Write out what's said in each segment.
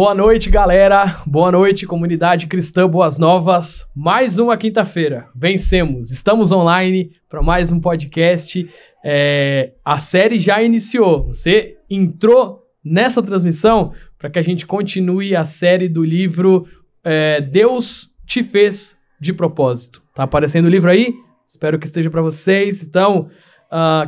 Boa noite, galera. Boa noite, comunidade cristã Boas Novas. Mais uma quinta-feira. Vencemos. Estamos online para mais um podcast. A série já iniciou. Você entrou nessa transmissão para que a gente continue a série do livro Deus te fez de propósito. Tá aparecendo o livro aí? Espero que esteja para vocês. Então,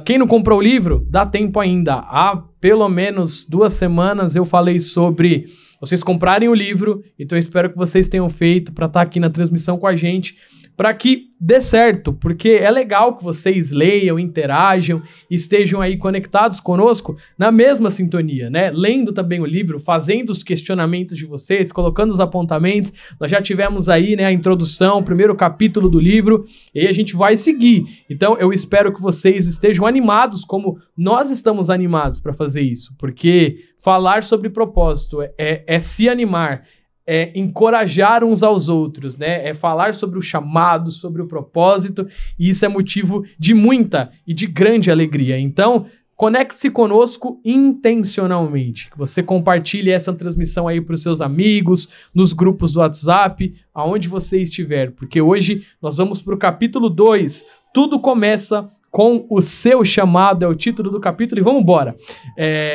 quem não comprou o livro, dá tempo ainda. Há pelo menos 2 semanas eu falei sobre vocês comprarem o livro, então eu espero que vocês tenham feito para estar aqui na transmissão com a gente, para que dê certo, porque é legal que vocês leiam, interajam, estejam aí conectados conosco na mesma sintonia, né? Lendo também o livro, fazendo os questionamentos de vocês, colocando os apontamentos. Nós já tivemos aí, né, a introdução, o primeiro capítulo do livro, e aí a gente vai seguir. Então eu espero que vocês estejam animados como nós estamos animados para fazer isso, porque falar sobre propósito é se animar, é encorajar uns aos outros, né? É falar sobre o chamado, sobre o propósito, e isso é motivo de muita e de grande alegria. Então, conecte-se conosco intencionalmente, que você compartilhe essa transmissão aí para os seus amigos, nos grupos do WhatsApp, aonde você estiver, porque hoje nós vamos para o capítulo 2, tudo começa com o seu chamado, é o título do capítulo, e vamos embora.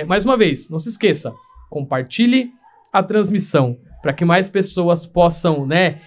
Mais uma vez, não se esqueça, compartilhe a transmissão, para que mais pessoas possam, né,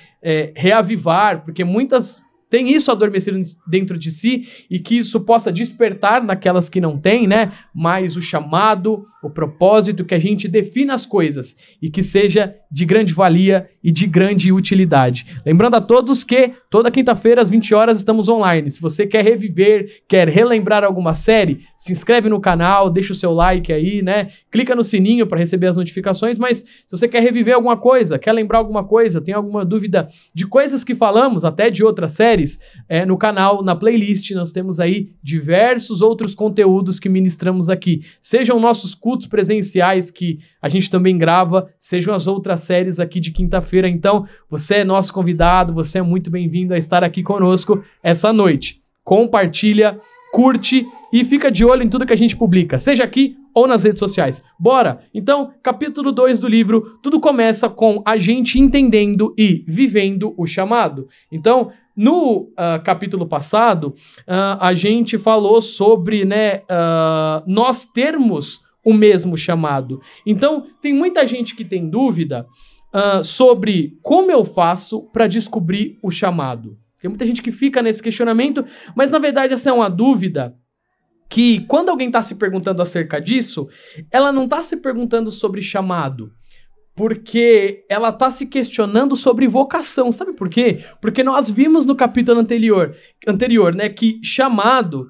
reavivar, porque muitas têm isso adormecido dentro de si e que isso possa despertar naquelas que não têm, né, mas o chamado, o propósito, que a gente defina as coisas e que seja de grande valia e de grande utilidade. Lembrando a todos que toda quinta-feira às 20 horas estamos online. Se você quer reviver, quer relembrar alguma série, se inscreve no canal, deixa o seu like aí, né? Clica no sininho para receber as notificações, mas se você quer reviver alguma coisa, quer lembrar alguma coisa, tem alguma dúvida de coisas que falamos, até de outras séries, no canal, na playlist, nós temos aí diversos outros conteúdos que ministramos aqui. Sejam nossos cultos presenciais que a gente também grava, sejam as outras séries aqui de quinta-feira. Então, você é nosso convidado, você é muito bem-vindo a estar aqui conosco essa noite. Compartilha, curte e fica de olho em tudo que a gente publica, seja aqui ou nas redes sociais. Bora? Então, capítulo 2 do livro, tudo começa com a gente entendendo e vivendo o chamado. Então, no capítulo passado, a gente falou sobre, né, nós termos o mesmo chamado. Então, tem muita gente que tem dúvida sobre como eu faço para descobrir o chamado. Tem muita gente que fica nesse questionamento, mas na verdade essa é uma dúvida que quando alguém está se perguntando acerca disso, ela não está se perguntando sobre chamado, porque ela está se questionando sobre vocação. Sabe por quê? Porque nós vimos no capítulo anterior, né, que chamado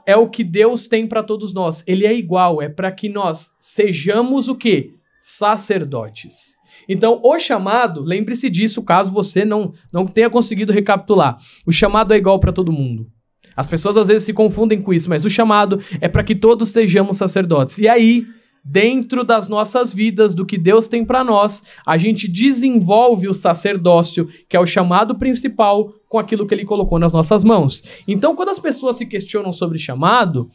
é o que Deus tem para todos nós. Ele é igual, é para que nós sejamos o quê? Sacerdotes. Então, o chamado, lembre-se disso, caso você não tenha conseguido recapitular. O chamado é igual para todo mundo. As pessoas às vezes se confundem com isso, mas o chamado é para que todos sejamos sacerdotes. E aí, dentro das nossas vidas, do que Deus tem para nós, a gente desenvolve o sacerdócio, que é o chamado principal, com aquilo que Ele colocou nas nossas mãos. Então, quando as pessoas se questionam sobre chamado,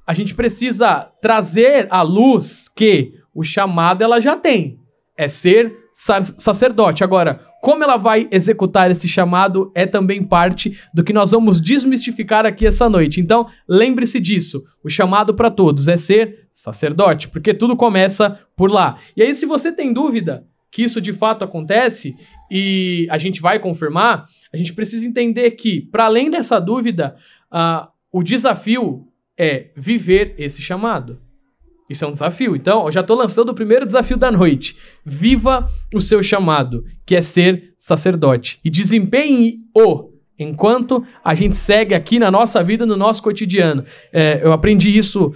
a gente precisa trazer à luz que o chamado ela já tem. É ser sacerdote. Agora, como ela vai executar esse chamado é também parte do que nós vamos desmistificar aqui essa noite. Então, lembre-se disso. O chamado para todos é ser sacerdote, porque tudo começa por lá. E aí, se você tem dúvida que isso de fato acontece, e a gente vai confirmar, a gente precisa entender que, para além dessa dúvida, o desafio é viver esse chamado. Isso é um desafio. Então, eu já estou lançando o primeiro desafio da noite. Viva o seu chamado, que é ser sacerdote. E desempenhe-o enquanto a gente segue aqui na nossa vida, no nosso cotidiano. Eu aprendi isso,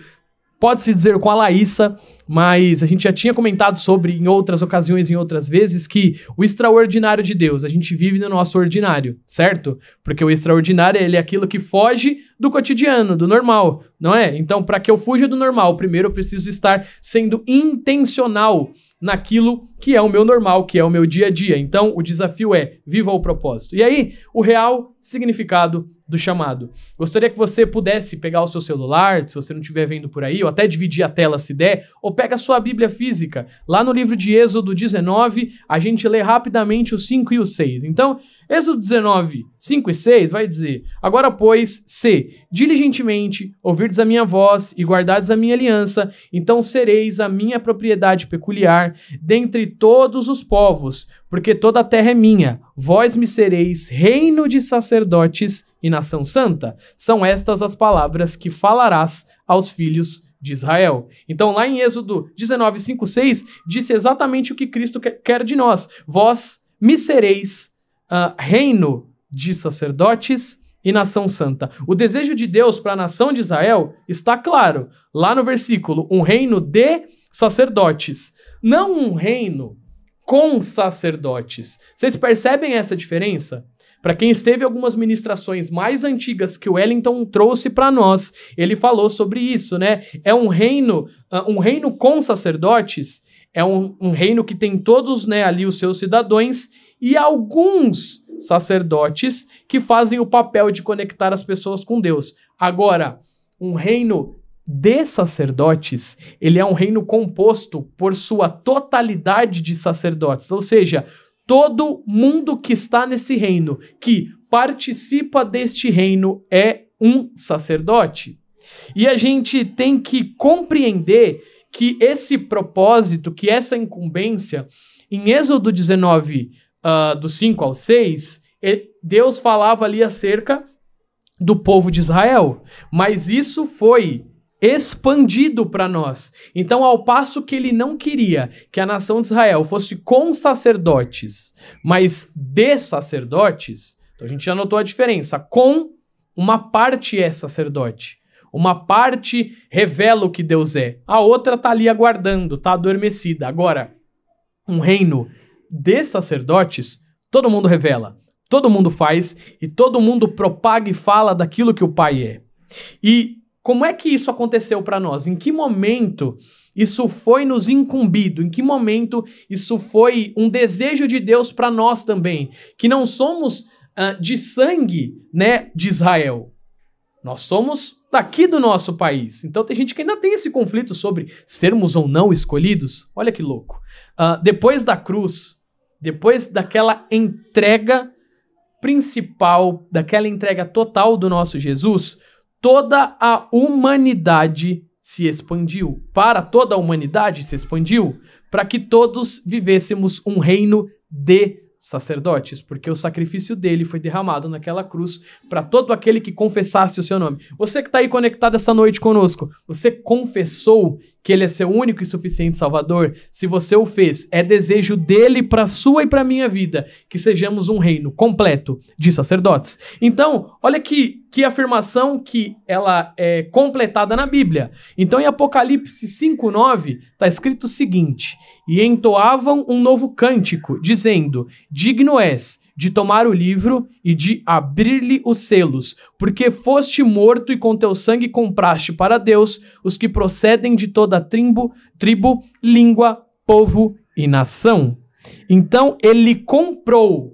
pode-se dizer, com a Laísa, mas a gente já tinha comentado sobre em outras ocasiões, em outras vezes, que o extraordinário de Deus, a gente vive no nosso ordinário, certo? Porque o extraordinário, ele é aquilo que foge do cotidiano, do normal, não é? Então, para que eu fuja do normal, primeiro eu preciso estar sendo intencional naquilo que é o meu normal, que é o meu dia a dia. Então, o desafio é, viva o propósito. E aí, o real significado do chamado. Gostaria que você pudesse pegar o seu celular, se você não estiver vendo por aí, ou até dividir a tela se der, ou pega a sua Bíblia física. Lá no livro de Êxodo 19, a gente lê rapidamente o 5 e o 6. Então, Êxodo 19, 5 e 6 vai dizer: agora, pois, se diligentemente ouvirdes a minha voz e guardardes a minha aliança, então sereis a minha propriedade peculiar dentre todos os povos, porque toda a terra é minha. Vós me sereis reino de sacerdotes e nação santa. São estas as palavras que falarás aos filhos de Israel. Então, lá em Êxodo 19, 5, 6, disse exatamente o que Cristo quer de nós. Vós me sereis reino de sacerdotes e nação santa. O desejo de Deus para a nação de Israel está claro. Lá no versículo, um reino de sacerdotes. Não um reino com sacerdotes. Vocês percebem essa diferença? Para quem esteve em algumas ministrações mais antigas que o Wellington trouxe para nós, ele falou sobre isso, né? É um reino com sacerdotes, é um reino que tem todos, né, ali os seus cidadãos e alguns sacerdotes que fazem o papel de conectar as pessoas com Deus. Agora, um reino de sacerdotes, ele é um reino composto por sua totalidade de sacerdotes, ou seja, todo mundo que está nesse reino, que participa deste reino, é um sacerdote. E a gente tem que compreender que esse propósito, que essa incumbência, em Êxodo 19, do 5 ao 6, Deus falava ali acerca do povo de Israel, mas isso foi expandido para nós. Então, ao passo que ele não queria que a nação de Israel fosse com sacerdotes, mas de sacerdotes, então a gente já notou a diferença. Com, uma parte é sacerdote, uma parte revela o que Deus é, a outra tá ali aguardando, tá adormecida. Agora, um reino de sacerdotes, todo mundo revela, todo mundo faz e todo mundo propaga e fala daquilo que o Pai é. E como é que isso aconteceu para nós? Em que momento isso foi nos incumbido? Em que momento isso foi um desejo de Deus para nós também? Que não somos de sangue, né, de Israel. Nós somos daqui do nosso país. Então tem gente que ainda tem esse conflito sobre sermos ou não escolhidos. Olha que louco. Depois da cruz, depois daquela entrega principal, daquela entrega total do nosso Jesus, toda a humanidade se expandiu. Para toda a humanidade se expandiu para que todos vivêssemos um reino de sacerdotes, porque o sacrifício dele foi derramado naquela cruz para todo aquele que confessasse o seu nome. Você que está aí conectado essa noite conosco, você confessou que ele é seu único e suficiente Salvador? Se você o fez, é desejo dele para sua e para minha vida que sejamos um reino completo de sacerdotes. Então, olha que afirmação que ela é completada na Bíblia. Então, em Apocalipse 5:9, está escrito o seguinte: e entoavam um novo cântico, dizendo: digno és de tomar o livro e de abrir-lhe os selos, porque foste morto e com teu sangue compraste para Deus os que procedem de toda a tribo, língua, povo e nação. Então, ele comprou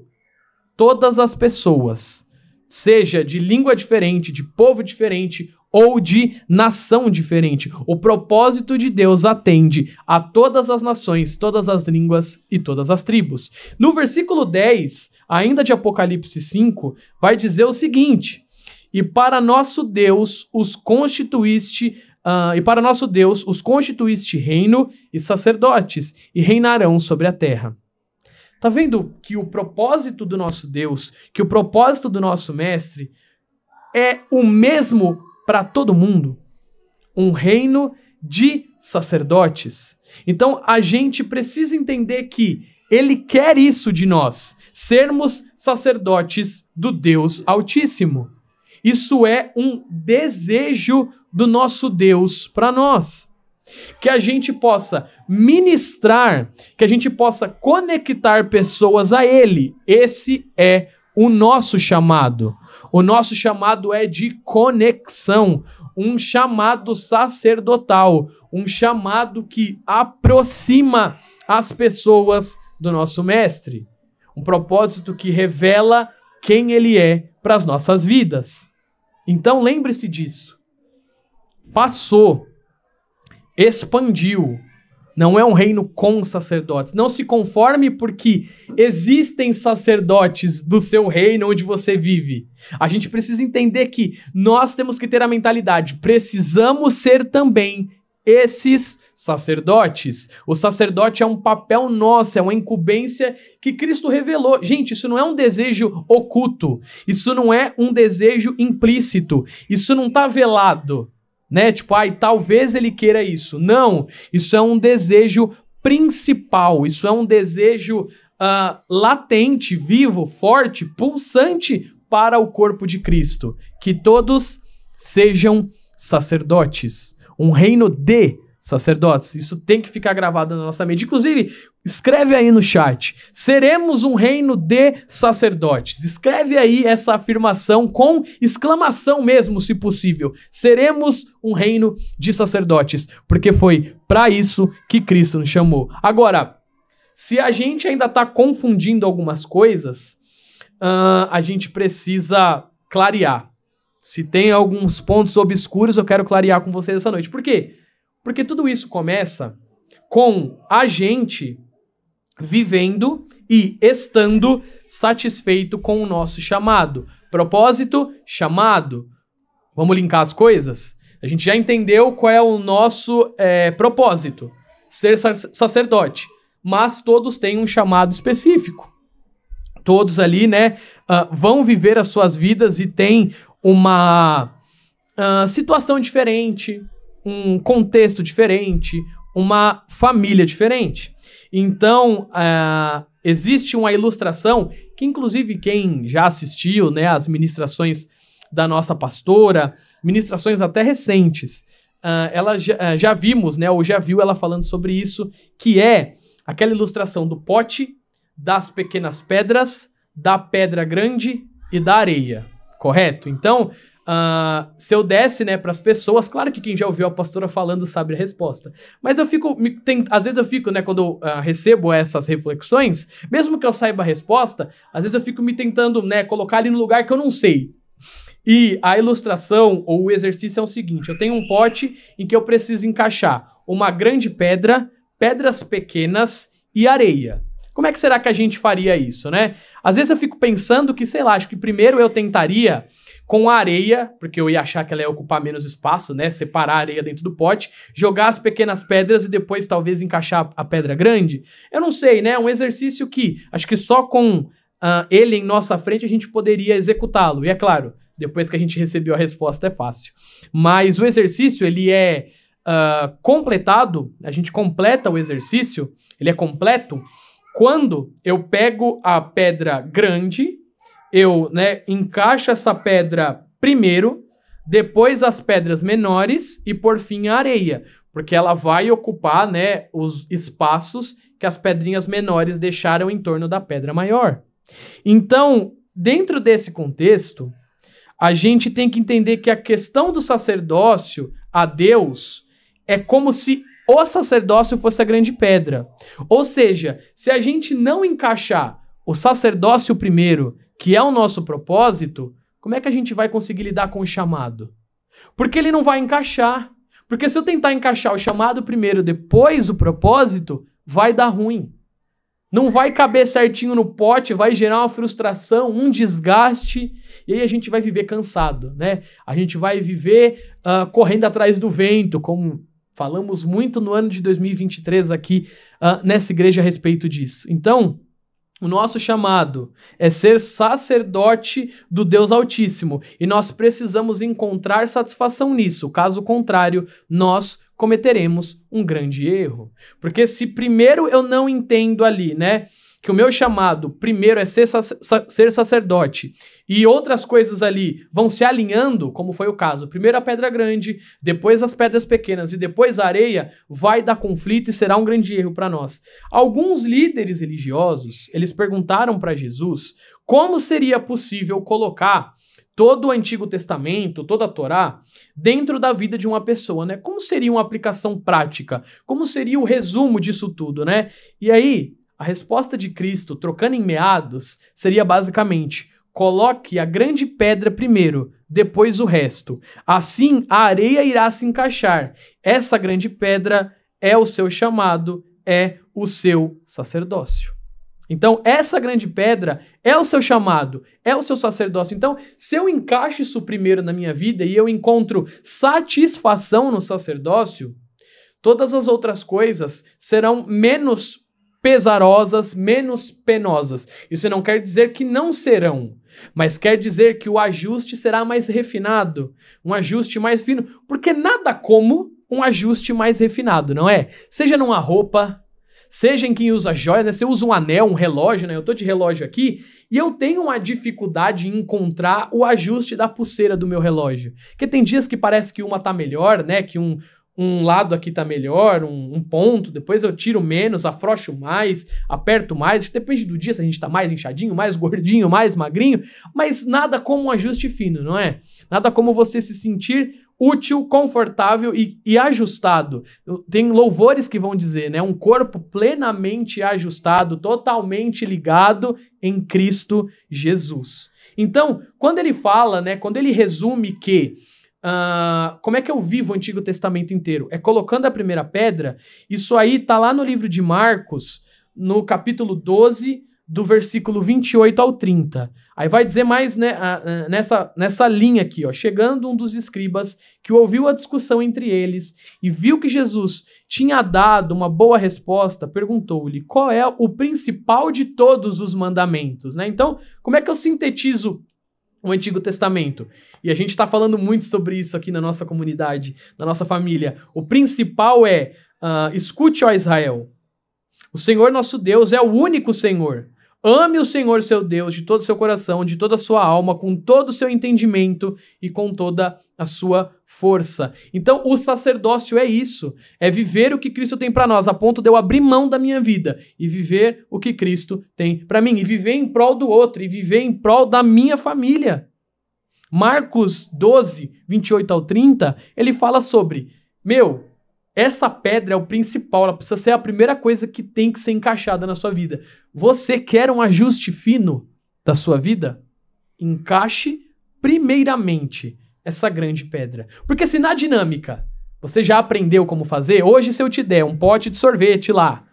todas as pessoas, seja de língua diferente, de povo diferente ou de nação diferente. O propósito de Deus atende a todas as nações, todas as línguas e todas as tribos. No versículo 10, ainda de Apocalipse 5, vai dizer o seguinte: e para nosso Deus os constituíste reino e sacerdotes, e reinarão sobre a terra. Tá vendo que o propósito do nosso Deus, que o propósito do nosso mestre é o mesmo para todo mundo? Um reino de sacerdotes. Então a gente precisa entender que ele quer isso de nós, sermos sacerdotes do Deus Altíssimo. Isso é um desejo do nosso Deus para nós. Que a gente possa ministrar, que a gente possa conectar pessoas a Ele. Esse é o nosso chamado. O nosso chamado é de conexão, um chamado sacerdotal, um chamado que aproxima as pessoas do nosso mestre. Um propósito que revela quem Ele é para as nossas vidas. Então lembre-se disso. Passou, expandiu. Não é um reino com sacerdotes. Não se conforme porque existem sacerdotes do seu reino onde você vive. A gente precisa entender que nós temos que ter a mentalidade. Precisamos ser também esses sacerdotes. O sacerdote é um papel nosso, é uma incumbência que Cristo revelou. Gente, isso não é um desejo oculto. Isso não é um desejo implícito. Isso não está velado. Né? Tipo, talvez ele queira isso. Não, isso é um desejo principal, isso é um desejo latente, vivo, forte, pulsante para o corpo de Cristo. Que todos sejam sacerdotes, um reino de sacerdotes. Isso tem que ficar gravado na nossa mente. Inclusive, escreve aí no chat, seremos um reino de sacerdotes. Escreve aí essa afirmação com exclamação mesmo, se possível. Seremos um reino de sacerdotes, porque foi para isso que Cristo nos chamou. Agora, se a gente ainda está confundindo algumas coisas, a gente precisa clarear. Se tem alguns pontos obscuros, eu quero clarear com vocês essa noite. Por quê? Porque tudo isso começa com a gente vivendo e estando satisfeito com o nosso chamado. Propósito, chamado. Vamos linkar as coisas? A gente já entendeu qual é o nosso propósito. Ser sacerdote. Mas todos têm um chamado específico. Todos ali, né, vão viver as suas vidas e têm uma situação diferente, um contexto diferente, uma família diferente. Então, existe uma ilustração que, inclusive, quem já assistiu, né, as ministrações da nossa pastora, ministrações até recentes, ela já vimos, né, ou já viu ela falando sobre isso, que é aquela ilustração do pote, das pequenas pedras, da pedra grande e da areia, correto? Então, se eu desse, né, para as pessoas, claro que quem já ouviu a pastora falando sabe a resposta, mas às vezes eu fico, né, quando eu recebo essas reflexões, mesmo que eu saiba a resposta, às vezes eu fico me tentando, né, colocar ali no lugar que eu não sei. E a ilustração ou o exercício é o seguinte: eu tenho um pote em que eu preciso encaixar uma grande pedra, pedras pequenas e areia. Como é que será que a gente faria isso, né? Às vezes eu fico pensando que, sei lá, acho que primeiro eu tentaria com a areia, porque eu ia achar que ela ia ocupar menos espaço, né? Separar a areia dentro do pote, jogar as pequenas pedras e depois talvez encaixar a pedra grande. Eu não sei, né? É um exercício que acho que só com ele em nossa frente a gente poderia executá-lo. E é claro, depois que a gente recebeu a resposta é fácil. Mas o exercício, ele é completado, a gente completa o exercício, ele é completo quando eu pego a pedra grande, eu, né, encaixo essa pedra primeiro, depois as pedras menores e por fim a areia, porque ela vai ocupar, né, os espaços que as pedrinhas menores deixaram em torno da pedra maior. Então, dentro desse contexto, a gente tem que entender que a questão do sacerdócio a Deus é como se o sacerdócio fosse a grande pedra. Ou seja, se a gente não encaixar o sacerdócio primeiro, que é o nosso propósito, como é que a gente vai conseguir lidar com o chamado? Porque ele não vai encaixar. Porque se eu tentar encaixar o chamado primeiro, depois o propósito, vai dar ruim. Não vai caber certinho no pote, vai gerar uma frustração, um desgaste, e aí a gente vai viver cansado, né? A gente vai viver correndo atrás do vento, como falamos muito no ano de 2023 aqui nessa igreja a respeito disso. Então, o nosso chamado é ser sacerdote do Deus Altíssimo, e nós precisamos encontrar satisfação nisso. Caso contrário, nós cometeremos um grande erro. Porque se primeiro eu não entendo ali, né, que o meu chamado primeiro é ser sacerdote e outras coisas ali vão se alinhando, como foi o caso, primeiro a pedra grande, depois as pedras pequenas e depois a areia, vai dar conflito e será um grande erro para nós. Alguns líderes religiosos, eles perguntaram para Jesus como seria possível colocar todo o Antigo Testamento, toda a Torá, dentro da vida de uma pessoa, né? Como seria uma aplicação prática? Como seria o resumo disso tudo, né? E aí, a resposta de Cristo, trocando em meados, seria basicamente: coloque a grande pedra primeiro, depois o resto. Assim, a areia irá se encaixar. Essa grande pedra é o seu chamado, é o seu sacerdócio. Então, essa grande pedra é o seu chamado, é o seu sacerdócio. Então, se eu encaixo isso primeiro na minha vida e eu encontro satisfação no sacerdócio, todas as outras coisas serão menos pesarosas, menos penosas. Isso não quer dizer que não serão, mas quer dizer que o ajuste será mais refinado, um ajuste mais fino, porque nada como um ajuste mais refinado, não é? Seja numa roupa, seja em quem usa joia, né? Você usa um anel, um relógio, né? Eu tô de relógio aqui e eu tenho uma dificuldade em encontrar o ajuste da pulseira do meu relógio. Porque tem dias que parece que uma tá melhor, né? Que um lado aqui tá melhor, um ponto, depois eu tiro menos, afrouxo mais, aperto mais, depende do dia se a gente tá mais inchadinho, mais gordinho, mais magrinho, mas nada como um ajuste fino, não é? Nada como você se sentir útil, confortável e ajustado. Tem louvores que vão dizer, né? Um corpo plenamente ajustado, totalmente ligado em Cristo Jesus. Então, quando ele fala, né? Quando ele resume que como é que eu vivo o Antigo Testamento inteiro? É colocando a primeira pedra. Isso aí tá lá no livro de Marcos, no capítulo 12, do versículo 28 ao 30. Aí vai dizer mais, né, nessa linha aqui, ó. Chegando um dos escribas que ouviu a discussão entre eles e viu que Jesus tinha dado uma boa resposta, perguntou-lhe qual é o principal de todos os mandamentos, né? Então, como é que eu sintetizo o Antigo Testamento? E a gente está falando muito sobre isso aqui na nossa comunidade, na nossa família. O principal é, escute, ó Israel, o Senhor nosso Deus é o único Senhor. Ame o Senhor seu Deus de todo o seu coração, de toda a sua alma, com todo o seu entendimento e com toda a sua força. Então, o sacerdócio é isso, é viver o que Cristo tem para nós, a ponto de eu abrir mão da minha vida e viver o que Cristo tem para mim, e viver em prol do outro, e viver em prol da minha família. Marcos 12, 28 ao 30, ele fala sobre, essa pedra é o principal, ela precisa ser a primeira coisa que tem que ser encaixada na sua vida. Você quer um ajuste fino da sua vida? Encaixe primeiramente essa grande pedra. Porque se na dinâmica você já aprendeu como fazer, hoje se eu te der um pote de sorvete lá,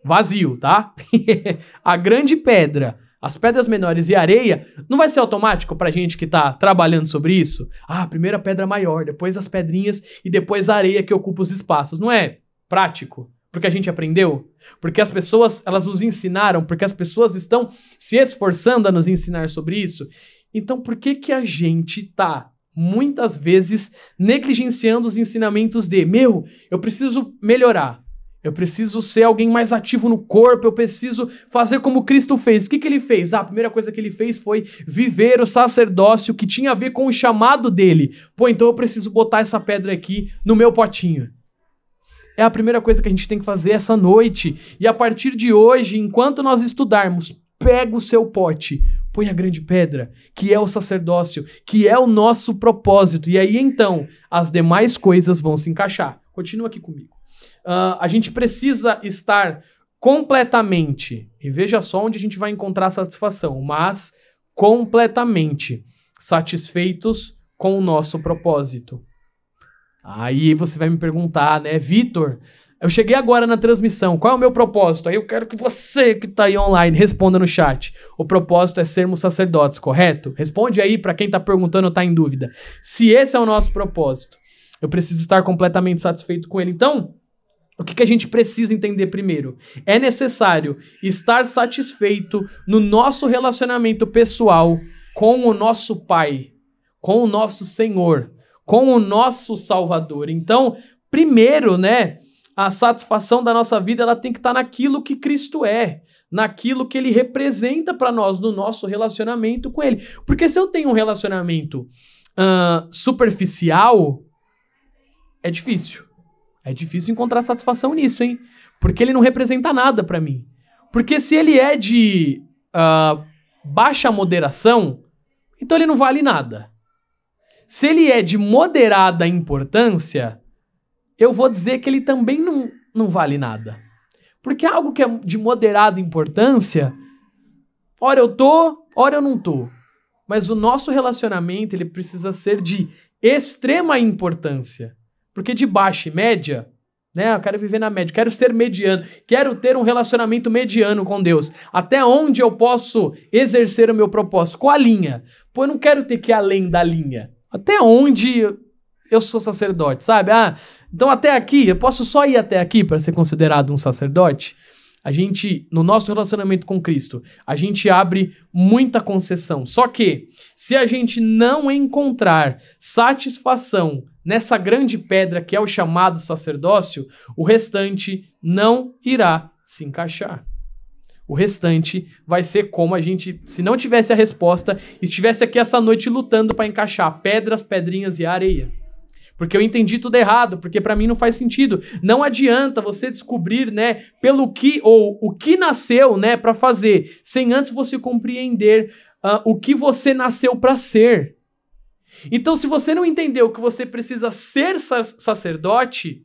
vazio, tá? A grande pedra, as pedras menores e a areia, não vai ser automático pra gente que tá trabalhando sobre isso? Primeiro a pedra maior, depois as pedrinhas e depois a areia que ocupa os espaços. Não é prático? Porque a gente aprendeu? Porque as pessoas, elas nos ensinaram? Porque as pessoas estão se esforçando a nos ensinar sobre isso? Então por que a gente tá muitas vezes negligenciando os ensinamentos de, eu preciso melhorar? Eu preciso ser alguém mais ativo no corpo, eu preciso fazer como Cristo fez. O que ele fez? A primeira coisa que ele fez foi viver o sacerdócio que tinha a ver com o chamado dele. Então eu preciso botar essa pedra aqui no meu potinho. É a primeira coisa que a gente tem que fazer essa noite. E a partir de hoje, enquanto nós estudarmos, pega o seu pote, põe a grande pedra, que é o sacerdócio, que é o nosso propósito. E aí então, as demais coisas vão se encaixar. Continua aqui comigo. A gente precisa estar completamente, e veja só onde a gente vai encontrar satisfação, mas completamente satisfeitos com o nosso propósito. Aí você vai me perguntar, né, Vitor, eu cheguei agora na transmissão, qual é o meu propósito? Aí eu quero que você que tá aí online responda no chat. O propósito é sermos sacerdotes, correto? Responde aí para quem tá perguntando ou tá em dúvida. Se esse é o nosso propósito, eu preciso estar completamente satisfeito com ele. Então, o que a gente precisa entender primeiro? É necessário estar satisfeito no nosso relacionamento pessoal com o nosso Pai, com o nosso Senhor, com o nosso Salvador. Então, primeiro, né, a satisfação da nossa vida ela tem que estar naquilo que Cristo é, naquilo que Ele representa para nós, no nosso relacionamento com Ele. Porque se eu tenho um relacionamento superficial, é difícil. É difícil encontrar satisfação nisso, hein? Porque ele não representa nada pra mim. Porque se ele é de baixa moderação, então ele não vale nada. Se ele é de moderada importância, eu vou dizer que ele também não vale nada. Porque algo que é de moderada importância, ora eu tô, ora eu não tô. Mas o nosso relacionamento, ele precisa ser de extrema importância. Porque de baixa e média, né? Eu quero viver na média, quero ser mediano, quero ter um relacionamento mediano com Deus. Até onde eu posso exercer o meu propósito? Qual a linha? Pô, eu não quero ter que ir além da linha. Até onde eu sou sacerdote, sabe? Então até aqui, eu posso só ir até aqui para ser considerado um sacerdote? A gente, no nosso relacionamento com Cristo, a gente abre muita concessão. Só que, se a gente não encontrar satisfação nessa grande pedra que é o chamado sacerdócio, o restante não irá se encaixar. O restante vai ser como a gente, se não tivesse a resposta, estivesse aqui essa noite lutando para encaixar pedras, pedrinhas e areia. Porque eu entendi tudo errado, porque para mim não faz sentido. Não adianta você descobrir, né, pelo que ou o que nasceu, né, para fazer, sem antes você compreender o que você nasceu para ser. Então, se você não entendeu que você precisa ser sacerdote,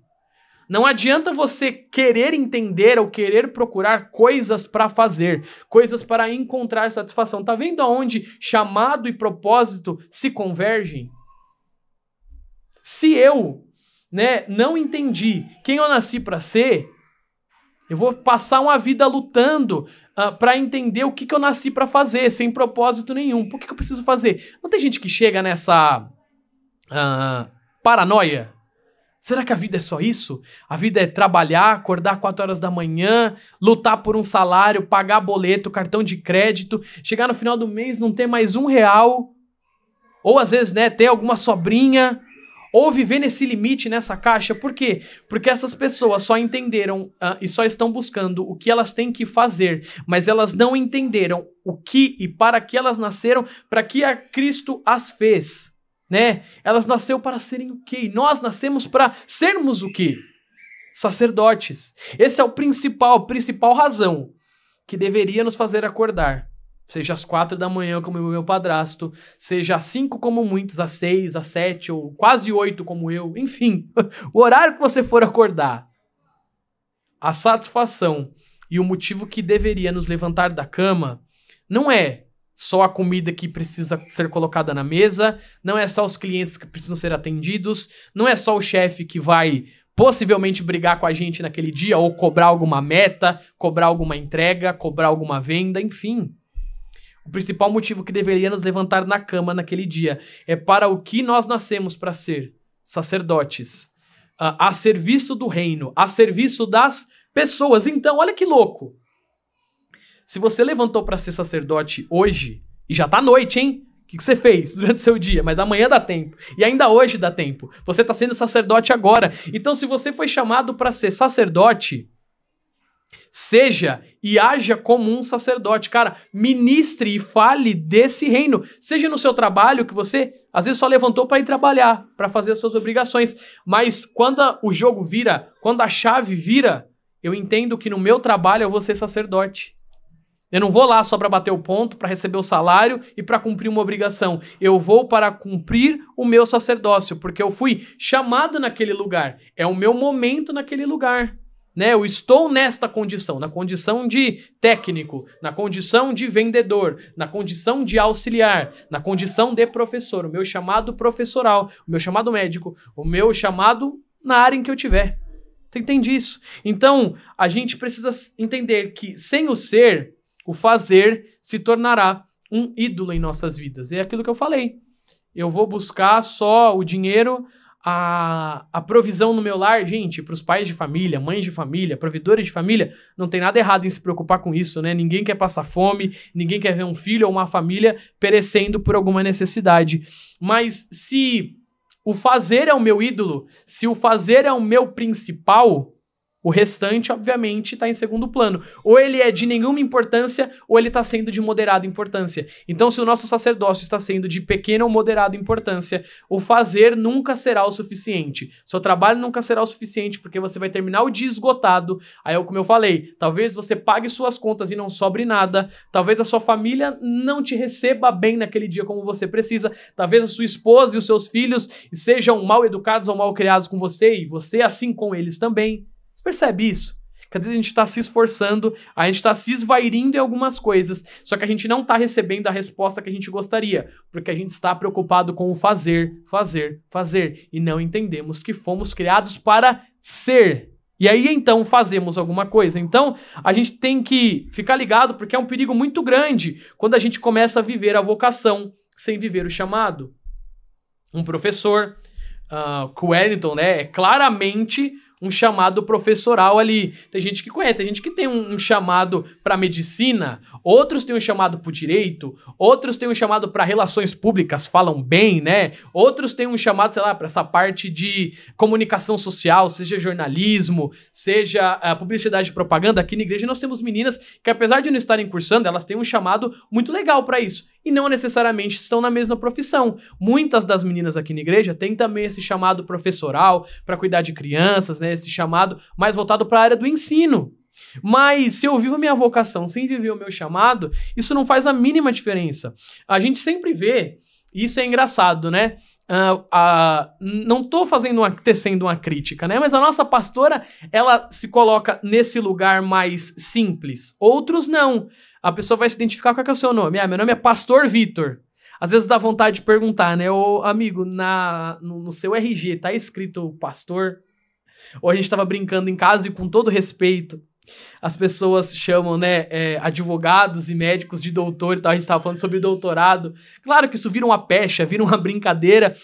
não adianta você querer entender ou querer procurar coisas para fazer, coisas para encontrar satisfação. Tá vendo aonde chamado e propósito se convergem? Se eu, né, não entendi quem eu nasci para ser, eu vou passar uma vida lutando para entender o que eu nasci para fazer, sem propósito nenhum. Por que eu preciso fazer? Não tem gente que chega nessa paranoia? Será que a vida é só isso? A vida é trabalhar, acordar 4 horas da manhã, lutar por um salário, pagar boleto, cartão de crédito, chegar no final do mês, não ter mais R$1, ou às vezes, né, ter alguma sobrinha, ou viver nesse limite, nessa caixa. Por quê? Porque essas pessoas só entenderam e só estão buscando o que elas têm que fazer, mas elas não entenderam o que e para que elas nasceram, para que a Cristo as fez, né? Elas nasceram para serem o quê? E nós nascemos para sermos o quê? Sacerdotes. Esse é o principal razão que deveria nos fazer acordar. Seja às 4 da manhã como o meu padrasto, seja às 5 como muitos, às 6, às 7 ou quase 8 como eu, enfim, o horário que você for acordar. A satisfação e o motivo que deveria nos levantar da cama não é só a comida que precisa ser colocada na mesa, não é só os clientes que precisam ser atendidos, não é só o chefe que vai possivelmente brigar com a gente naquele dia ou cobrar alguma meta, cobrar alguma entrega, cobrar alguma venda, enfim. O principal motivo que deveria nos levantar na cama naquele dia é para o que nós nascemos para ser: sacerdotes, a serviço do reino, a serviço das pessoas. Então, olha que louco. Se você levantou para ser sacerdote hoje, e já tá noite, hein? O que você fez durante o seu dia? Mas amanhã dá tempo. E ainda hoje dá tempo. Você está sendo sacerdote agora. Então, se você foi chamado para ser sacerdote, seja e haja como um sacerdote. Cara, ministre e fale desse reino. Seja no seu trabalho, que você às vezes só levantou para ir trabalhar, para fazer as suas obrigações. Mas quando o jogo vira, quando a chave vira, eu entendo que no meu trabalho eu vou ser sacerdote. Eu não vou lá só para bater o ponto, para receber o salário e para cumprir uma obrigação. Eu vou para cumprir o meu sacerdócio, porque eu fui chamado naquele lugar. É o meu momento naquele lugar. Né, eu estou nesta condição, na condição de técnico, na condição de vendedor, na condição de auxiliar, na condição de professor, o meu chamado professoral, o meu chamado médico, o meu chamado na área em que eu tiver. Você entende isso? Então, a gente precisa entender que sem o ser, o fazer se tornará um ídolo em nossas vidas. É aquilo que eu falei. Eu vou buscar só o dinheiro, a provisão no meu lar. Gente, para os pais de família, mães de família, provedores de família, não tem nada errado em se preocupar com isso, né? Ninguém quer passar fome, ninguém quer ver um filho ou uma família perecendo por alguma necessidade. Mas se o fazer é o meu ídolo, se o fazer é o meu principal, o restante, obviamente, está em segundo plano. Ou ele é de nenhuma importância, ou ele está sendo de moderada importância. Então, se o nosso sacerdócio está sendo de pequena ou moderada importância, o fazer nunca será o suficiente. Seu trabalho nunca será o suficiente, porque você vai terminar o dia esgotado. Aí, como eu falei, talvez você pague suas contas e não sobre nada. Talvez a sua família não te receba bem naquele dia como você precisa. Talvez a sua esposa e os seus filhos sejam mal educados ou mal criados com você, e você assim com eles também. Percebe isso? que às vezes a gente está se esforçando, a gente está se esvairindo em algumas coisas, só que a gente não está recebendo a resposta que a gente gostaria, porque a gente está preocupado com o fazer, e não entendemos que fomos criados para ser. E aí, então, fazemos alguma coisa. Então, a gente tem que ficar ligado, porque é um perigo muito grande quando a gente começa a viver a vocação sem viver o chamado. Um professor, o Wellington, né, é claramente um chamado professoral ali. Tem gente que conhece, tem gente que tem um chamado para medicina, outros têm um chamado para direito, outros têm um chamado para relações públicas, falam bem, né? Outros têm um chamado, sei lá, para essa parte de comunicação social, seja jornalismo, seja publicidade e propaganda. Aqui na igreja nós temos meninas que, apesar de não estarem cursando, elas têm um chamado muito legal para isso. E não necessariamente estão na mesma profissão. Muitas das meninas aqui na igreja têm também esse chamado professoral para cuidar de crianças, né? Esse chamado mais voltado para a área do ensino. Mas se eu vivo a minha vocação sem viver o meu chamado, isso não faz a mínima diferença. A gente sempre vê, e isso é engraçado, né? Não tô tecendo uma crítica, né? Mas a nossa pastora, ela se coloca nesse lugar mais simples. Outros não. A pessoa vai se identificar com qual que é o seu nome. Meu nome é Pastor Vitor. Às vezes dá vontade de perguntar, né? Ô, amigo, no seu RG tá escrito pastor? Ou a gente tava brincando em casa e com todo respeito, as pessoas chamam, né, advogados e médicos de doutor e tal. A gente tava falando sobre doutorado. Claro que isso vira uma pecha, vira uma brincadeira.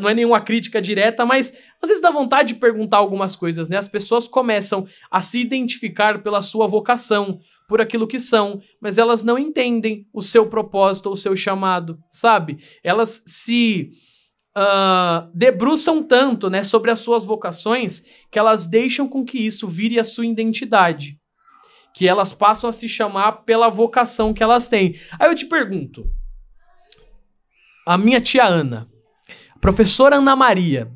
Não é nenhuma crítica direta, mas às vezes dá vontade de perguntar algumas coisas, né? As pessoas começam a se identificar pela sua vocação, por aquilo que são, mas elas não entendem o seu propósito ou o seu chamado, sabe? Elas se debruçam tanto, né, sobre as suas vocações que elas deixam com que isso vire a sua identidade, que elas passam a se chamar pela vocação que elas têm. Aí eu te pergunto, a minha tia Ana, a professora Ana Maria,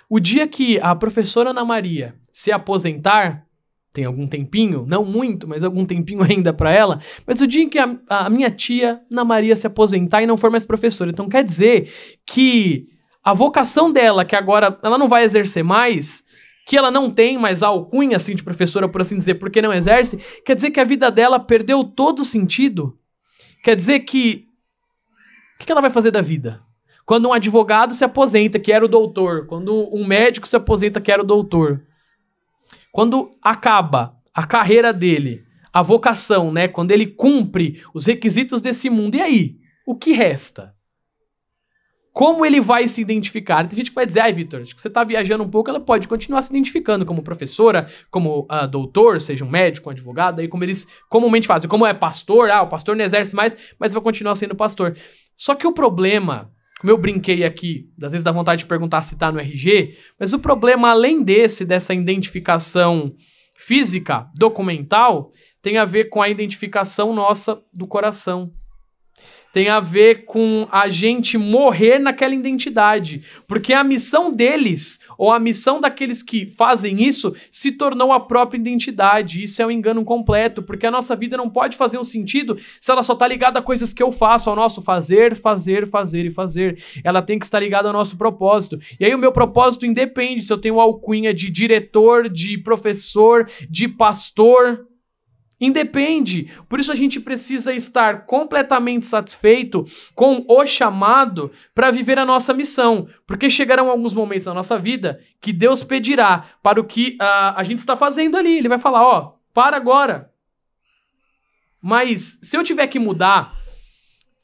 o dia que a professora Ana Maria se aposentar, tem algum tempinho, não muito, mas algum tempinho ainda para ela, mas o dia em que a minha tia Ana Maria se aposentar e não for mais professora, então quer dizer que a vocação dela, que agora ela não vai exercer mais, que ela não tem mais a alcunha assim de professora, por assim dizer, porque não exerce, quer dizer que a vida dela perdeu todo o sentido? Quer dizer que... O que ela vai fazer da vida? Quando um advogado se aposenta, que era o doutor, quando um médico se aposenta, que era o doutor, quando acaba a carreira dele, a vocação, né? Quando ele cumpre os requisitos desse mundo, e aí? O que resta? Como ele vai se identificar? Tem gente que vai dizer, Vitor, acho que você está viajando um pouco, ela pode continuar se identificando como professora, como doutor, seja um médico, um advogado, aí como eles comumente fazem. Como é pastor, o pastor não exerce mais, mas vai continuar sendo pastor. Só que o problema... Como eu brinquei aqui, às vezes dá vontade de perguntar se tá no RG, mas o problema, além dessa identificação física, documental, tem a ver com a identificação nossa do coração. Tem a ver com a gente morrer naquela identidade. Porque a missão deles, ou a missão daqueles que fazem isso, se tornou a própria identidade. Isso é um engano completo, porque a nossa vida não pode fazer um sentido se ela só está ligada a coisas que eu faço, ao nosso fazer. Ela tem que estar ligada ao nosso propósito. E aí o meu propósito independe se eu tenho alcunha de diretor, de professor, de pastor... Independe. Por isso a gente precisa estar completamente satisfeito com o chamado para viver a nossa missão. Porque chegarão alguns momentos na nossa vida que Deus pedirá para o que a gente está fazendo ali. Ele vai falar, para agora. Mas se eu tiver que mudar,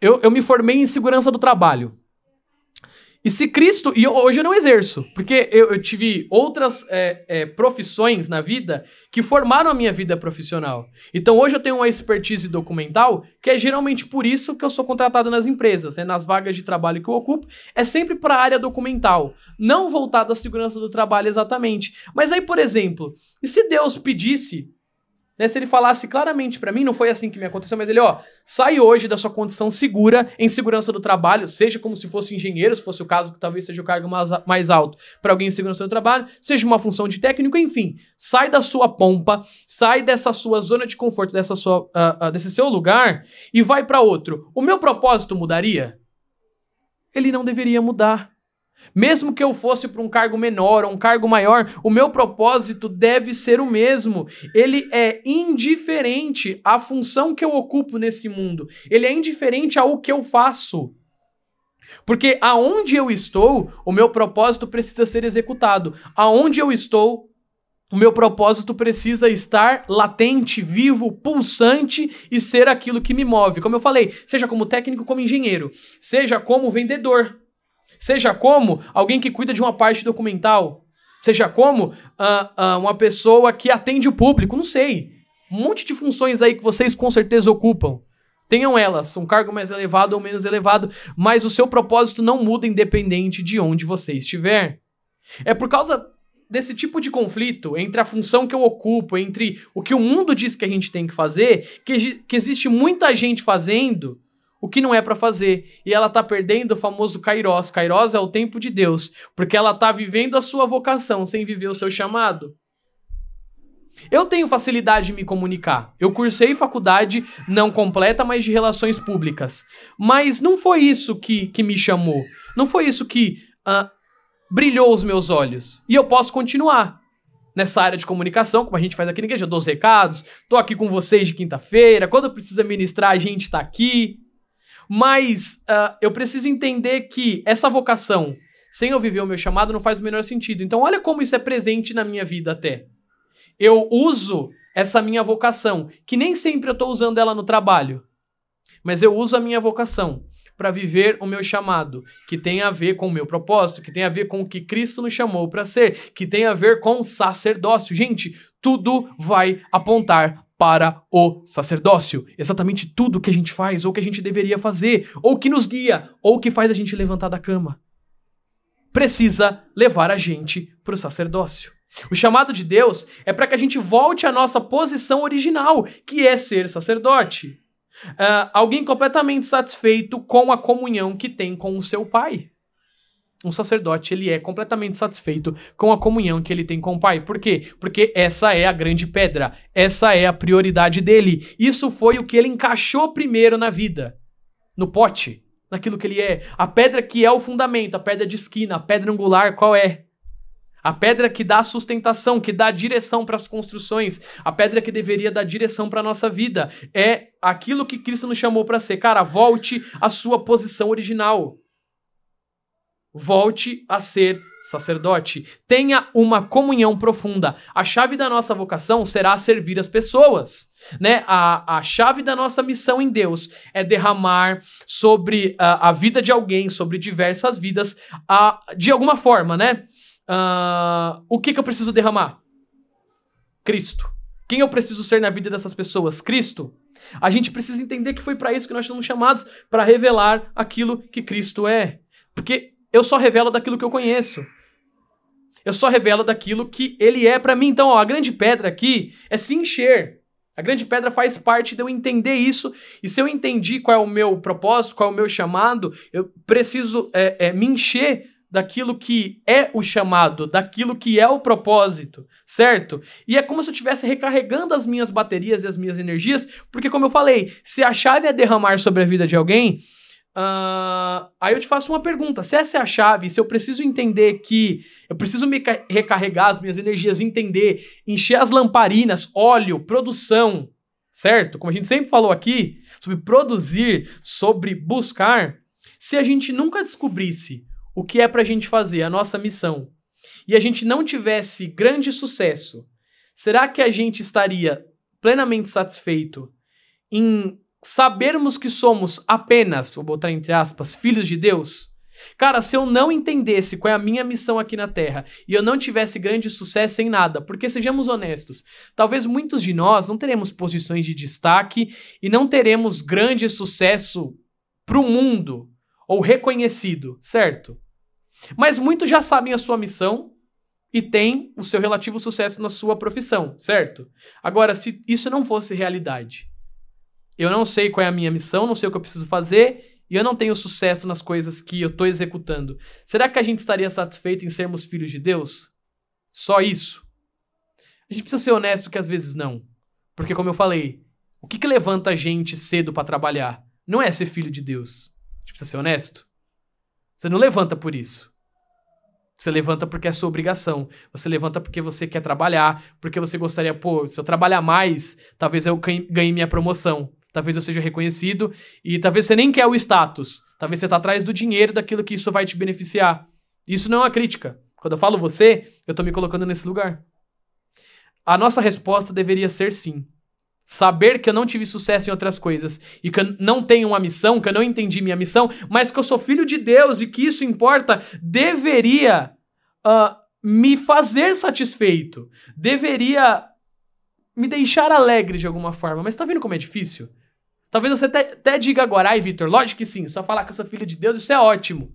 eu me formei em segurança do trabalho. E se Cristo... E hoje eu não exerço, porque eu tive outras profissões na vida que formaram a minha vida profissional. Então hoje eu tenho uma expertise documental, que é geralmente por isso que eu sou contratado nas empresas, né? Nas vagas de trabalho que eu ocupo, é sempre para a área documental, não voltado à segurança do trabalho exatamente. Mas aí, por exemplo, e se Deus pedisse... Né, se ele falasse claramente pra mim, não foi assim que me aconteceu, mas ele, sai hoje da sua condição segura, em segurança do trabalho, seja como se fosse engenheiro, se fosse o caso, que talvez seja o cargo mais alto para alguém em segurança do trabalho, seja uma função de técnico, enfim, sai da sua pompa, sai dessa sua zona de conforto, desse seu lugar e vai para outro. O meu propósito mudaria? Ele não deveria mudar. Mesmo que eu fosse para um cargo menor ou um cargo maior, o meu propósito deve ser o mesmo. Ele é indiferente à função que eu ocupo nesse mundo. Ele é indiferente ao que eu faço. Porque aonde eu estou, o meu propósito precisa ser executado. Aonde eu estou, o meu propósito precisa estar latente, vivo, pulsante e ser aquilo que me move. Como eu falei, seja como técnico, como engenheiro, seja como vendedor, seja como alguém que cuida de uma parte documental, seja como uma pessoa que atende o público, não sei. Um monte de funções aí que vocês com certeza ocupam. Tenham elas, um cargo mais elevado ou menos elevado, mas o seu propósito não muda independente de onde você estiver. É por causa desse tipo de conflito entre a função que eu ocupo, entre o que o mundo diz que a gente tem que fazer, que existe muita gente fazendo o que não é pra fazer. E ela tá perdendo o famoso Kairos. Kairos é o tempo de Deus, porque ela tá vivendo a sua vocação sem viver o seu chamado. Eu tenho facilidade de me comunicar. Eu cursei faculdade não completa, mas de relações públicas. Mas não foi isso que me chamou. Não foi isso que brilhou os meus olhos. E eu posso continuar nessa área de comunicação, como a gente faz aqui na igreja. Eu dou os recados, tô aqui com vocês de quinta-feira. Quando precisa ministrar, a gente tá aqui. Mas eu preciso entender que essa vocação, sem eu viver o meu chamado, não faz o menor sentido. Então olha como isso é presente na minha vida até. Eu uso essa minha vocação, que nem sempre eu estou usando ela no trabalho, mas eu uso a minha vocação para viver o meu chamado, que tem a ver com o meu propósito, que tem a ver com o que Cristo nos chamou para ser, que tem a ver com o sacerdócio. Gente, tudo vai apontar para o sacerdócio. Exatamente tudo que a gente faz, ou que a gente deveria fazer, ou que nos guia, ou que faz a gente levantar da cama, precisa levar a gente para o sacerdócio. O chamado de Deus é para que a gente volte à nossa posição original, que é ser sacerdote. Alguém completamente satisfeito com a comunhão que tem com o seu pai. Um sacerdote, ele é completamente satisfeito com a comunhão que ele tem com o pai. Por quê? Porque essa é a grande pedra. Essa é a prioridade dele. Isso foi o que ele encaixou primeiro na vida. No pote. Naquilo que ele é. A pedra que é o fundamento. A pedra de esquina. A pedra angular, qual é? A pedra que dá sustentação, que dá direção para as construções, a pedra que deveria dar direção para a nossa vida, é aquilo que Cristo nos chamou para ser. Cara, volte à sua posição original. Volte a ser sacerdote. Tenha uma comunhão profunda. A chave da nossa vocação será servir as pessoas, né? A chave da nossa missão em Deus é derramar sobre a vida de alguém, sobre diversas vidas, de alguma forma, né? O que eu preciso derramar? Cristo. Quem eu preciso ser na vida dessas pessoas? Cristo. A gente precisa entender que foi para isso que nós somos chamados, para revelar aquilo que Cristo é. Porque eu só revelo daquilo que eu conheço. Eu só revelo daquilo que Ele é para mim. Então, a grande pedra aqui é se encher. A grande pedra faz parte de eu entender isso. E se eu entendi qual é o meu propósito, qual é o meu chamado, eu preciso me encher daquilo que é o chamado, daquilo que é o propósito, certo? E é como se eu estivesse recarregando as minhas baterias e as minhas energias, porque como eu falei, se a chave é derramar sobre a vida de alguém, aí eu te faço uma pergunta, se essa é a chave, se eu preciso entender que eu preciso me recarregar as minhas energias, entender, encher as lamparinas, óleo, produção, certo? Como a gente sempre falou aqui, sobre produzir, sobre buscar, se a gente nunca descobrisse o que é pra gente fazer, a nossa missão, e a gente não tivesse grande sucesso, será que a gente estaria plenamente satisfeito em sabermos que somos apenas, vou botar entre aspas, filhos de Deus? Cara, se eu não entendesse qual é a minha missão aqui na Terra e eu não tivesse grande sucesso em nada, porque sejamos honestos, talvez muitos de nós não teremos posições de destaque e não teremos grande sucesso pro mundo ou reconhecido, certo? Mas muitos já sabem a sua missão e têm o seu relativo sucesso na sua profissão, certo? Agora, se isso não fosse realidade, eu não sei qual é a minha missão, não sei o que eu preciso fazer e eu não tenho sucesso nas coisas que eu estou executando, será que a gente estaria satisfeito em sermos filhos de Deus? Só isso? A gente precisa ser honesto que às vezes não. Porque, como eu falei, o que levanta a gente cedo para trabalhar? Não é ser filho de Deus. A gente precisa ser honesto. Você não levanta por isso. Você levanta porque é sua obrigação. Você levanta porque você quer trabalhar, porque você gostaria, se eu trabalhar mais, talvez eu ganhe minha promoção. Talvez eu seja reconhecido e talvez você nem quer o status. Talvez você tá atrás do dinheiro, daquilo que isso vai te beneficiar. Isso não é uma crítica. Quando eu falo você, eu tô me colocando nesse lugar. A nossa resposta deveria ser sim. Saber que eu não tive sucesso em outras coisas e que eu não tenho uma missão, que eu não entendi minha missão, mas que eu sou filho de Deus e que isso importa, deveria me fazer satisfeito. Deveria me deixar alegre de alguma forma. Mas tá vendo como é difícil? Talvez você até diga agora, ai, Vitor, lógico que sim, só falar que eu sou filho de Deus, isso é ótimo.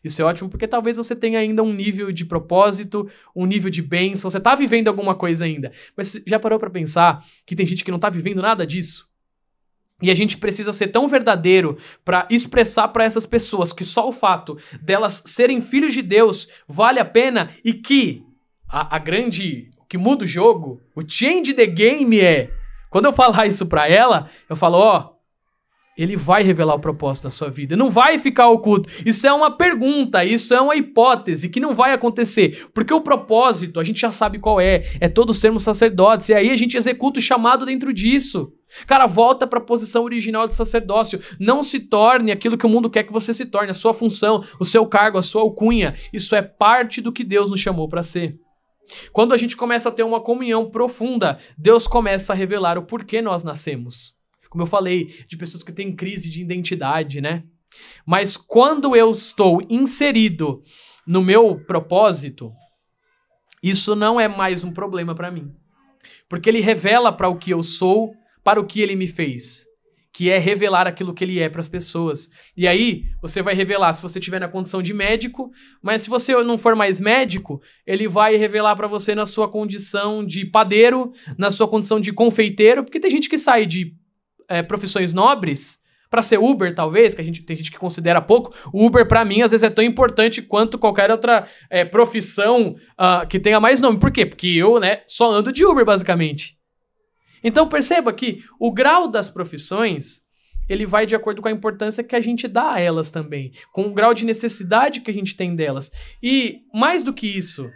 Isso é ótimo porque talvez você tenha ainda um nível de propósito, um nível de bênção, você tá vivendo alguma coisa ainda. Mas você já parou pra pensar que tem gente que não tá vivendo nada disso? E a gente precisa ser tão verdadeiro pra expressar pra essas pessoas que só o fato delas serem filhos de Deus vale a pena e que o que muda o jogo, o change the game quando eu falar isso pra ela, eu falo, ele vai revelar o propósito da sua vida. Não vai ficar oculto. Isso é uma pergunta, isso é uma hipótese que não vai acontecer. Porque o propósito, a gente já sabe qual é. É todos sermos sacerdotes. E aí a gente executa o chamado dentro disso. Cara, volta para a posição original de sacerdócio. Não se torne aquilo que o mundo quer que você se torne. A sua função, o seu cargo, a sua alcunha. Isso é parte do que Deus nos chamou para ser. Quando a gente começa a ter uma comunhão profunda, Deus começa a revelar o porquê nós nascemos. Como eu falei, de pessoas que têm crise de identidade, né? Mas quando eu estou inserido no meu propósito, isso não é mais um problema para mim. Porque ele revela para o que eu sou, para o que ele me fez. Que é revelar aquilo que ele é para as pessoas. E aí, você vai revelar se você estiver na condição de médico, mas se você não for mais médico, ele vai revelar para você na sua condição de padeiro, na sua condição de confeiteiro, porque tem gente que sai de profissões nobres para ser Uber, talvez, que tem gente que considera pouco. O Uber, para mim, às vezes é tão importante quanto qualquer outra profissão que tenha mais nome. Por quê? Porque eu, só ando de Uber, basicamente. Então, perceba que o grau das profissões, ele vai de acordo com a importância que a gente dá a elas também, com o grau de necessidade que a gente tem delas. E, mais do que isso,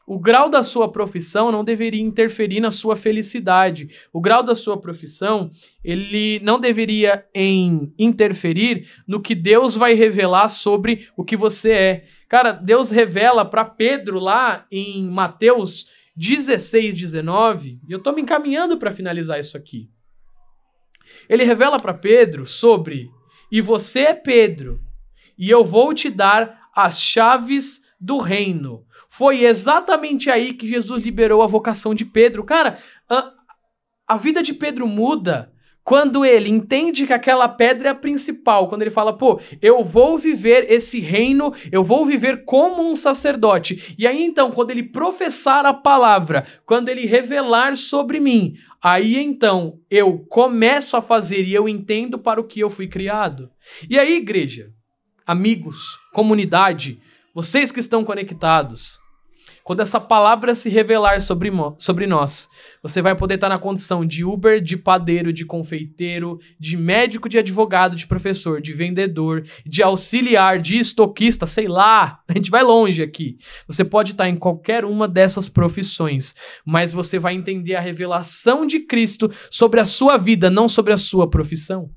o grau da sua profissão não deveria interferir na sua felicidade. O grau da sua profissão, ele não deveria interferir no que Deus vai revelar sobre o que você é. Cara, Deus revela para Pedro lá em Mateus 16, 19, e eu tô me encaminhando para finalizar isso aqui. Ele revela para Pedro sobre, e você é Pedro, e eu vou te dar as chaves do reino. Foi exatamente aí que Jesus liberou a vocação de Pedro. Cara, a vida de Pedro muda quando ele entende que aquela pedra é a principal. Quando ele fala, eu vou viver esse reino, eu vou viver como um sacerdote. E aí então, quando ele professar a palavra, quando ele revelar sobre mim, aí então eu começo a fazer e eu entendo para o que eu fui criado. E aí, igreja, amigos, comunidade, vocês que estão conectados, quando essa palavra se revelar sobre nós, você vai poder estar na condição de Uber, de padeiro, de confeiteiro, de médico, de advogado, de professor, de vendedor, de auxiliar, de estoquista, sei lá, a gente vai longe aqui. Você pode estar em qualquer uma dessas profissões, mas você vai entender a revelação de Cristo sobre a sua vida, não sobre a sua profissão.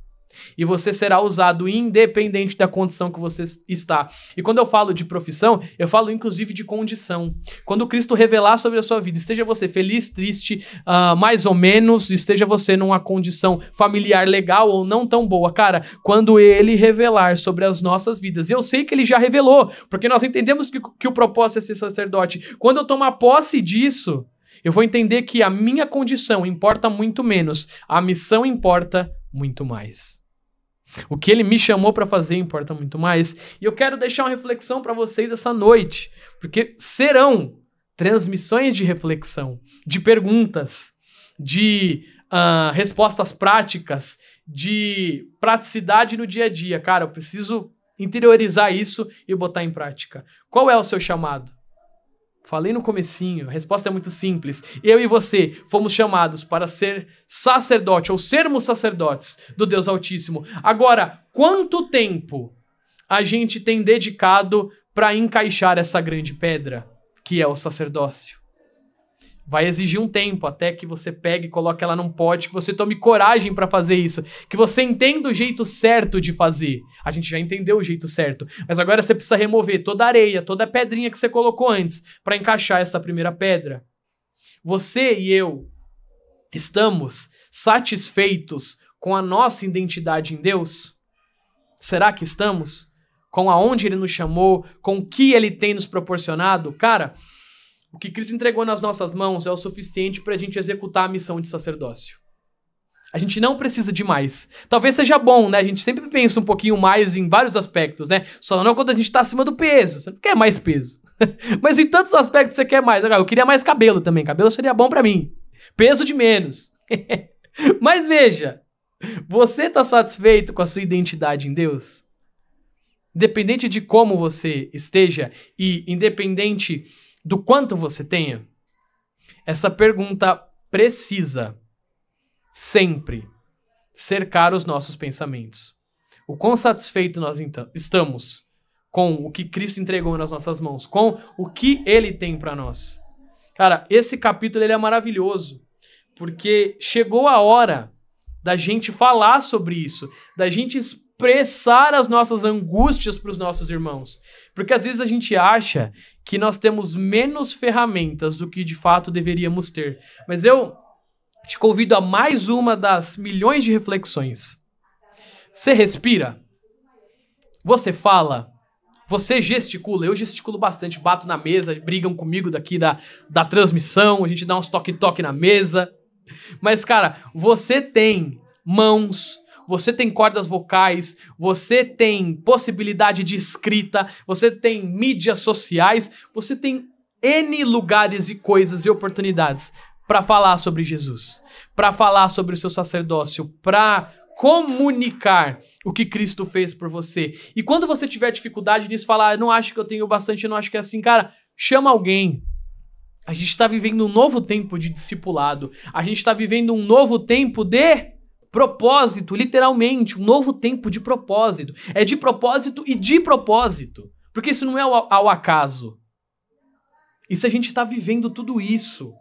E você será usado independente da condição que você está. E quando eu falo de profissão, eu falo inclusive de condição. Quando Cristo revelar sobre a sua vida, esteja você feliz, triste, mais ou menos, esteja você numa condição familiar legal ou não tão boa. Cara, quando ele revelar sobre as nossas vidas, eu sei que ele já revelou, porque nós entendemos que o propósito é ser sacerdote. Quando eu tomar posse disso, eu vou entender que a minha condição importa muito menos, a missão importa muito mais. O que ele me chamou para fazer importa muito mais. E eu quero deixar uma reflexão para vocês essa noite, porque serão transmissões de reflexão, de perguntas, de respostas práticas, de praticidade no dia a dia. Cara, eu preciso interiorizar isso e botar em prática. Qual é o seu chamado? Falei no comecinho, a resposta é muito simples. Eu e você fomos chamados para ser sacerdote, ou sermos sacerdotes do Deus Altíssimo. Agora, quanto tempo a gente tem dedicado para encaixar essa grande pedra, que é o sacerdócio. Vai exigir um tempo até que você pegue e coloque ela num pote, que você tome coragem para fazer isso, que você entenda o jeito certo de fazer. A gente já entendeu o jeito certo, mas agora você precisa remover toda a areia, toda a pedrinha que você colocou antes para encaixar essa primeira pedra. Você e eu estamos satisfeitos com a nossa identidade em Deus? Será que estamos? Com aonde Ele nos chamou, com o que Ele tem nos proporcionado? Cara, o que Cristo entregou nas nossas mãos é o suficiente para a gente executar a missão de sacerdócio. A gente não precisa de mais. Talvez seja bom, né? A gente sempre pensa um pouquinho mais em vários aspectos, né? Só não quando a gente está acima do peso. Você não quer mais peso. Mas em tantos aspectos você quer mais. Eu queria mais cabelo também. Cabelo seria bom para mim. Peso de menos. Mas veja, você está satisfeito com a sua identidade em Deus? Independente de como você esteja e independente do quanto você tenha, essa pergunta precisa sempre cercar os nossos pensamentos. O quão satisfeito nós estamos com o que Cristo entregou nas nossas mãos, com o que Ele tem para nós. Cara, esse capítulo ele é maravilhoso, porque chegou a hora da gente falar sobre isso, da gente expressar as nossas angústias para os nossos irmãos. Porque às vezes a gente acha que nós temos menos ferramentas do que de fato deveríamos ter. Mas eu te convido a mais uma das milhões de reflexões. Você respira? Você fala? Você gesticula? Eu gesticulo bastante, bato na mesa, brigam comigo daqui da transmissão, a gente dá uns toque-toque na mesa. Mas, cara, você tem mãos, você tem cordas vocais, você tem possibilidade de escrita, você tem mídias sociais, você tem N lugares e coisas e oportunidades para falar sobre Jesus, para falar sobre o seu sacerdócio, para comunicar o que Cristo fez por você. E quando você tiver dificuldade nisso, falar, eu não acho que eu tenho bastante, eu não acho que é assim, cara, chama alguém. A gente está vivendo um novo tempo de discipulado. A gente está vivendo um novo tempo de propósito, literalmente, um novo tempo de propósito. É de propósito e de propósito. Porque isso não é ao acaso. E se a gente está vivendo tudo isso,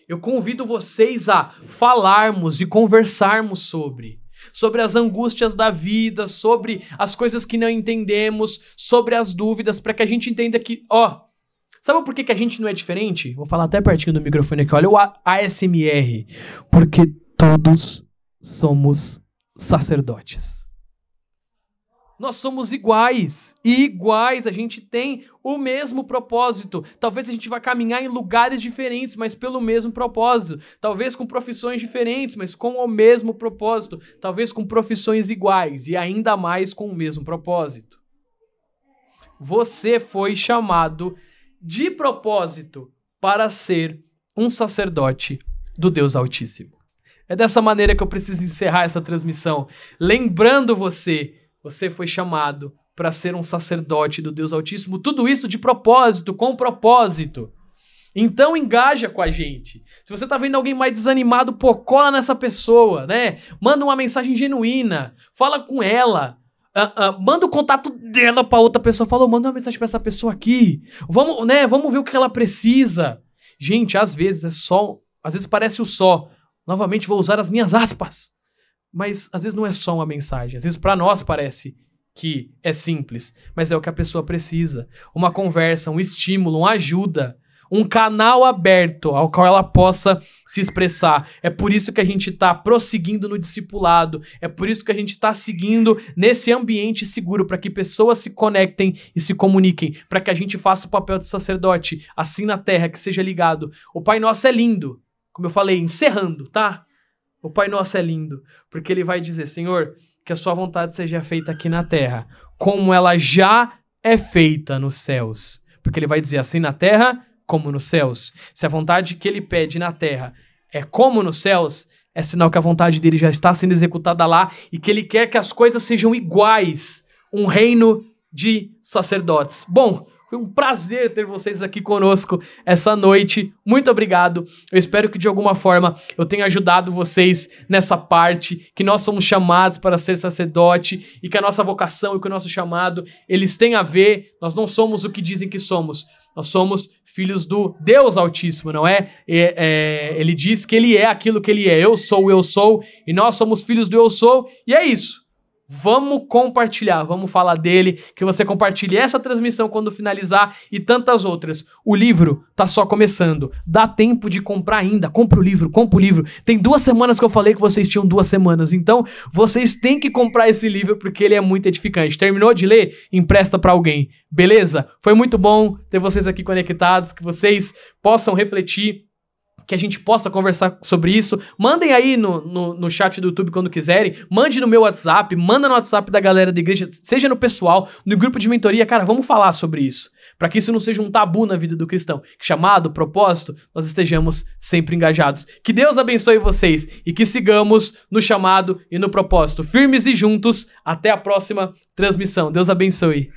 eu convido vocês a falarmos e conversarmos sobre as angústias da vida, sobre as coisas que não entendemos, sobre as dúvidas, para que a gente entenda que, sabe por que a gente não é diferente? Vou falar até pertinho do microfone aqui, olha o ASMR. Porque todos somos sacerdotes. Nós somos iguais, a gente tem o mesmo propósito. Talvez a gente vá caminhar em lugares diferentes, mas pelo mesmo propósito. Talvez com profissões diferentes, mas com o mesmo propósito. Talvez com profissões iguais e ainda mais com o mesmo propósito. Você foi chamado de propósito para ser um sacerdote do Deus Altíssimo. É dessa maneira que eu preciso encerrar essa transmissão. Lembrando você foi chamado para ser um sacerdote do Deus Altíssimo. Tudo isso de propósito, com propósito. Então engaja com a gente. Se você tá vendo alguém mais desanimado, cola nessa pessoa, né? Manda uma mensagem genuína. Fala com ela. Manda o contato dela para outra pessoa. Fala, manda uma mensagem para essa pessoa aqui. Vamos ver o que ela precisa. Gente, às vezes às vezes parece o só. Novamente vou usar as minhas aspas. Mas às vezes não é só uma mensagem. Às vezes para nós parece que é simples. Mas é o que a pessoa precisa. Uma conversa, um estímulo, uma ajuda. Um canal aberto ao qual ela possa se expressar. É por isso que a gente está prosseguindo no discipulado. É por isso que a gente está seguindo nesse ambiente seguro para que pessoas se conectem e se comuniquem. Para que a gente faça o papel de sacerdote assim na terra, que seja ligado. O Pai Nosso é lindo. Como eu falei, encerrando, tá? O Pai Nosso é lindo, porque Ele vai dizer, Senhor, que a sua vontade seja feita aqui na terra, como ela já é feita nos céus. Porque Ele vai dizer assim na terra, como nos céus. Se a vontade que Ele pede na terra é como nos céus, é sinal que a vontade dEle já está sendo executada lá e que Ele quer que as coisas sejam iguais. Um reino de sacerdotes. Bom, Foi um prazer ter vocês aqui conosco essa noite. Muito obrigado. Eu espero que de alguma forma eu tenha ajudado vocês nessa parte, que nós somos chamados para ser sacerdote e que a nossa vocação e que o nosso chamado, eles têm a ver. Nós não somos o que dizem que somos. Nós somos filhos do Deus Altíssimo, não é? Ele diz que ele é aquilo que ele é. Eu sou, e nós somos filhos do eu sou, e é isso. Vamos compartilhar, vamos falar dele, que você compartilhe essa transmissão quando finalizar e tantas outras. O livro tá só começando, dá tempo de comprar ainda, compra o livro. Tem 2 semanas que eu falei que vocês tinham 2 semanas, então vocês têm que comprar esse livro porque ele é muito edificante. Terminou de ler? Empresta pra alguém, beleza? Foi muito bom ter vocês aqui conectados, que vocês possam refletir, que a gente possa conversar sobre isso. Mandem aí no chat do YouTube quando quiserem. Mande no meu WhatsApp, manda no WhatsApp da galera da igreja, seja no pessoal, no grupo de mentoria. Cara, vamos falar sobre isso. Para que isso não seja um tabu na vida do cristão. Que chamado, propósito, nós estejamos sempre engajados. Que Deus abençoe vocês e que sigamos no chamado e no propósito. Firmes e juntos. Até a próxima transmissão. Deus abençoe.